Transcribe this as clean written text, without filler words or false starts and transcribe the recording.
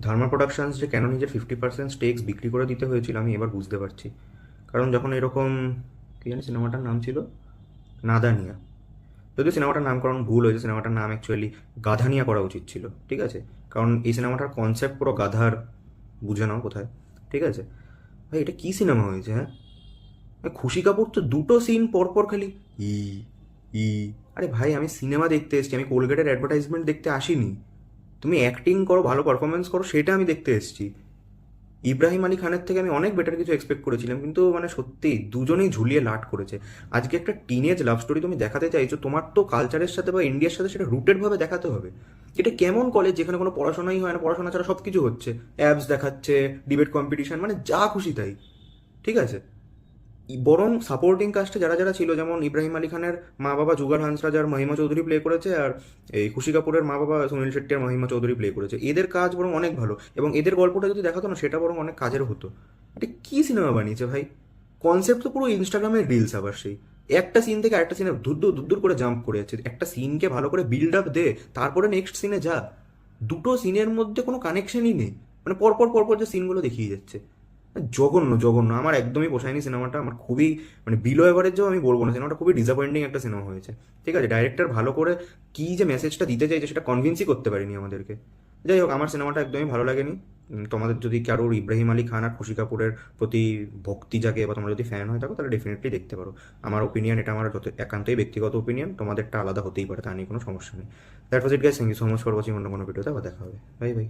ধর্মা productions যে কেন নিজের 50% স্টেকস বিক্রি করে দিতে হয়েছিল আমি এবার বুঝতে পারছি। কারণ যখন এরকম, কী জানি সিনেমাটার নাম ছিল, নাদানিয়া, যদিও সিনেমাটার নামকরণ ভুল হয়েছে, সিনেমাটার নাম অ্যাকচুয়ালি গাধানিয়া করা উচিত ছিল, ঠিক আছে? কারণ এই সিনেমাটার কনসেপ্ট পুরো গাধার, বুঝে নাও কোথায়, ঠিক আছে? ভাই এটা কী সিনেমা হয়েছে, হ্যাঁ? খুশি কাপুর তো দুটো সিন পর পর খালি ই ই, আরে ভাই আমি সিনেমা দেখতে এসেছি, আমি কোলগেটের অ্যাডভার্টাইজমেন্ট দেখতে আসিনি। তুমি অ্যাক্টিং করো, ভালো পারফরমেন্স করো, সেটা আমি দেখতে এসেছি। ইব্রাহিম আলী খানের থেকে আমি অনেক বেটার কিছু এক্সপেক্ট করেছিলাম, কিন্তু মানে সত্যি দুজনেই ঝুলিয়ে লাট করেছে। আজকে একটা টিনেজ লাভ স্টোরি তুমি দেখাতে চাইছো, তোমার তো কালচারের সাথে বা ইন্ডিয়ার সাথে সেটা রুটেড ভাবে দেখাতে হবে। এটা কেমন কলেজ যেখানে কোনো পড়াশোনাই হয় না, পড়াশোনা ছাড়া সব কিছু হচ্ছে, অ্যাবস দেখাচ্ছে, ডিবেট কম্পিটিশন, মানে যা খুশি তাই, ঠিক আছে? বরং সাপোর্টিং কাস্টে যারা যারা ছিল, যেমন ইব্রাহিম আলী খানের মা বাবা জুগাল হান্সরাজ আর মহিমা চৌধুরী প্লে করেছে, আর এই খুশি কাপুরের মা বাবা সুনীল শেট্টি আর মহিমা চৌধুরী প্লে করেছে, এদের কাজ বরং অনেক ভালো, এবং এদের গল্পটা যদি দেখাতো না সেটা বরং অনেক কাজের হতো। এটা কি সিনেমা বানিয়েছে ভাই! কনসেপ্ট তো পুরো ইনস্টাগ্রামের রিলস, আবার সেই একটা সিন থেকে আরেকটা সিনে ধুর করে জাম্প করে যাচ্ছে। একটা সিনকে ভালো করে বিল্ড আপ দে, তারপরে নেক্সট সিনে যা। দুটো সিনের মধ্যে কোনো কানেকশনই নেই, মানে পরপর পরপর যে সিনগুলো দেখিয়ে যাচ্ছে, জঘন্য জঘন্য। আমার একদমই পোষায়নি সিনেমাটা, আমার খুবই, মানে বিলো এভারেজও আমি বলবো না, সিনেমাটা খুবই ডিসঅ্যাপয়েন্টিং একটা সিনেমা হয়েছে। ঠিক আছে, ডাইরেক্টর ভালো করে কী যে মেসেজটা দিতে চাইছে সেটা কনভিন্সই করতে পারিনি আমাদেরকে। যাই হোক, আমার সিনেমাটা একদমই ভালো লাগেনি। তোমাদের যদি কারোর ইব্রাহিম আলী খান আর খুশি কাপুরের প্রতি ভক্তি জাগে বা তোমরা যদি ফ্যান হয়ে থাকো তাহলে ডেফিনেটলি দেখতে পারো। আমার ওপিনিয়ন এটা, আমার যত একান্তই ব্যক্তিগত ওপিনিয়ন, তোমাদেরটা আলাদা হতেই পারে, তা নিয়ে কোনো সমস্যা নেই। That was it guys, thank you so much for watching. অন্য কোনো ভিডিওতে আবার দেখা হবে। Bye by.